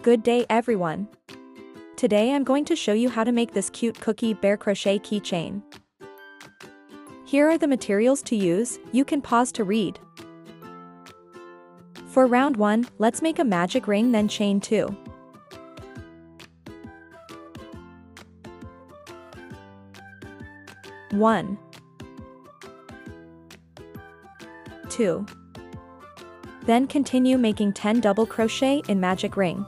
Good day everyone. Today I'm going to show you how to make this cute cookie bear crochet keychain. Here are the materials to use. You can pause to read. For round 1, let's make a magic ring then chain 2. One, 2. Then continue making 10 double crochet in magic ring.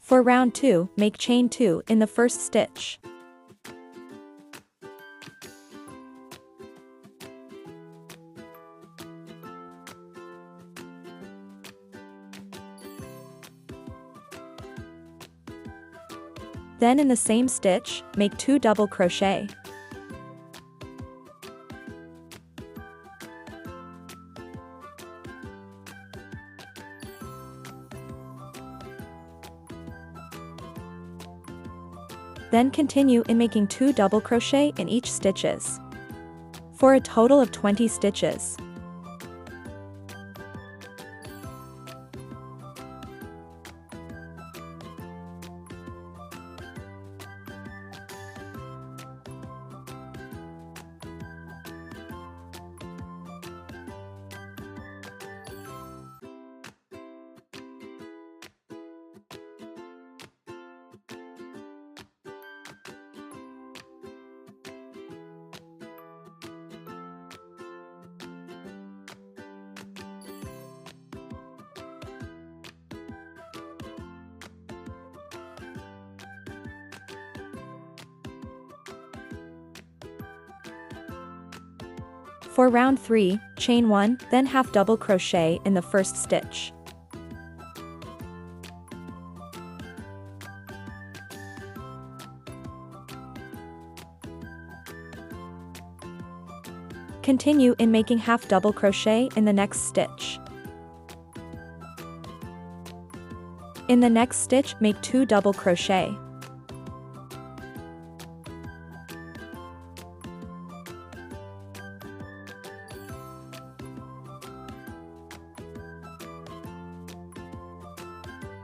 For round 2, make chain 2 in the first stitch. Then in the same stitch, make 2 double crochet. Then continue in making 2 double crochet in each stitches, for a total of 20 stitches. For round 3, chain 1, then half double crochet in the first stitch. Continue in making half double crochet in the next stitch. In the next stitch, make 2 double crochet.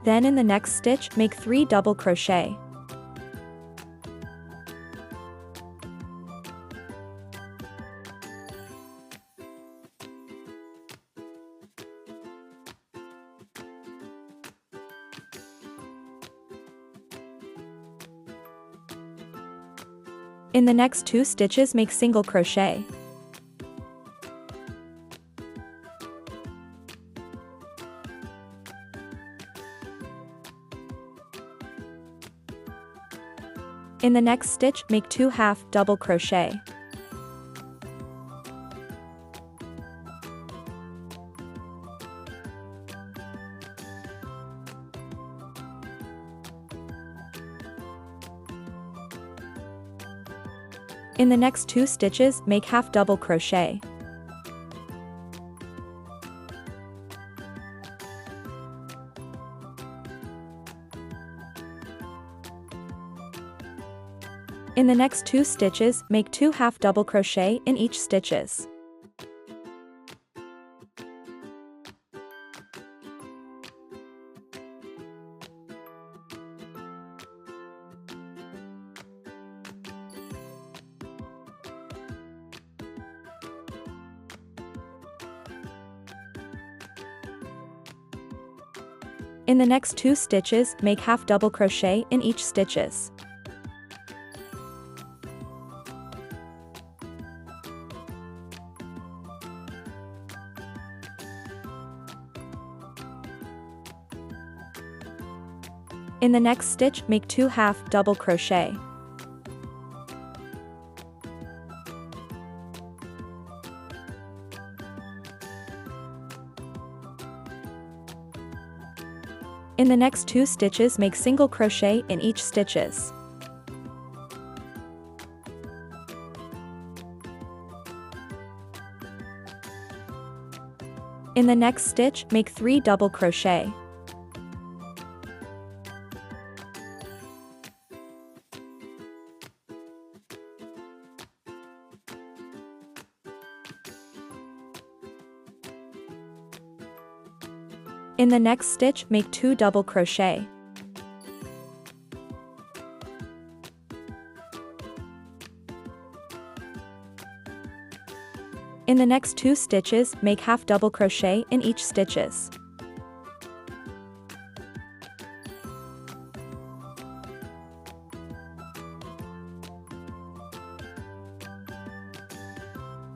Then in the next stitch, make 3 double crochet. In the next 2 stitches, make single crochet. In the next stitch, make 2 half double crochet. In the next 2 stitches, make half double crochet. In the next 2 stitches, make 2 half double crochet in each stitches. In the next 2 stitches, make half double crochet in each stitches. In the next stitch, make 2 half double crochet. In the next 2 stitches, make single crochet in each stitches. In the next stitch, make 3 double crochet. In the next stitch, make 2 double crochet. In the next 2 stitches, make half double crochet in each stitches.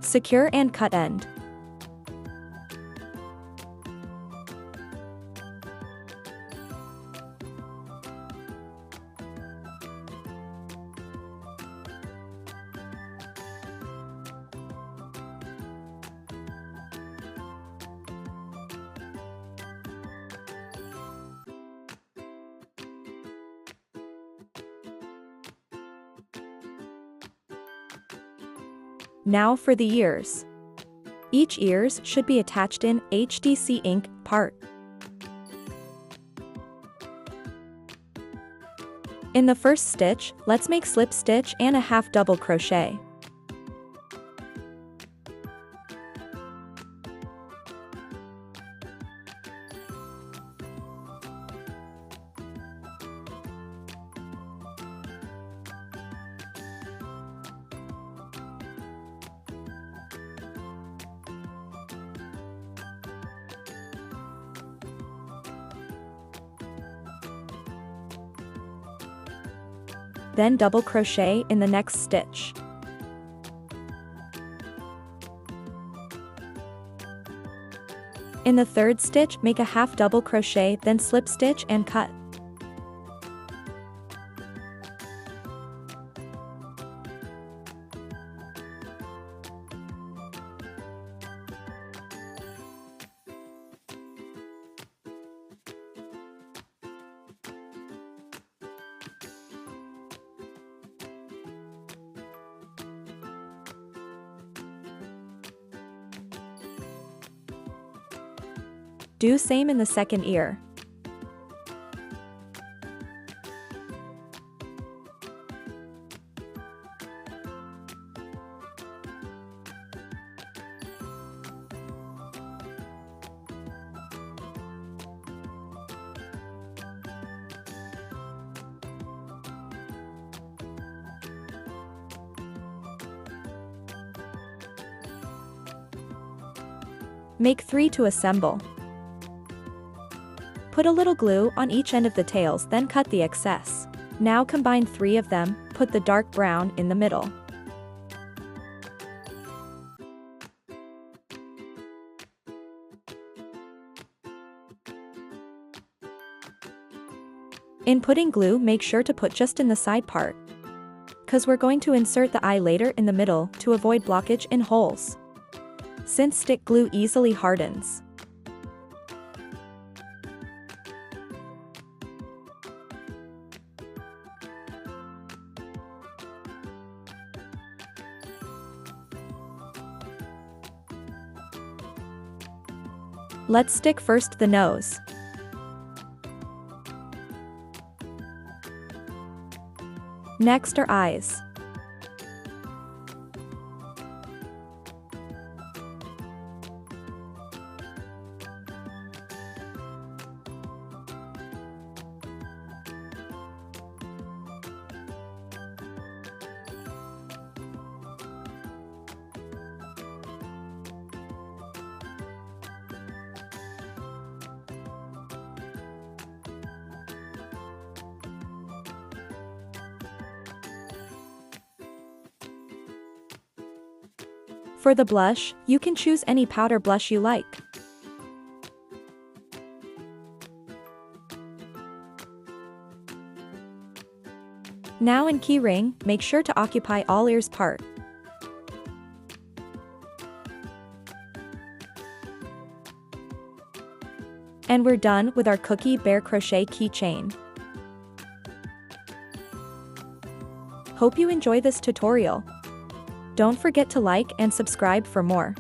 Secure and cut end. Now for the ears. Each ears should be attached in HDC ink part. In the first stitch, let's make slip stitch and a half double crochet. Then double crochet in the next stitch. In the third stitch, make a half double crochet, then slip stitch and cut. Do same in the second ear. Make 3 to assemble. Put a little glue on each end of the tails, then cut the excess. Now combine 3 of them, put the dark brown in the middle. In putting glue, make sure to put just in the side part, cause we're going to insert the eye later in the middle to avoid blockage in holes, since stick glue easily hardens. Let's stick first the nose. Next are eyes. For the blush, you can choose any powder blush you like. Now in key ring, make sure to occupy all ears part. And we're done with our Cookie Bear Crochet keychain. Hope you enjoy this tutorial. Don't forget to like and subscribe for more.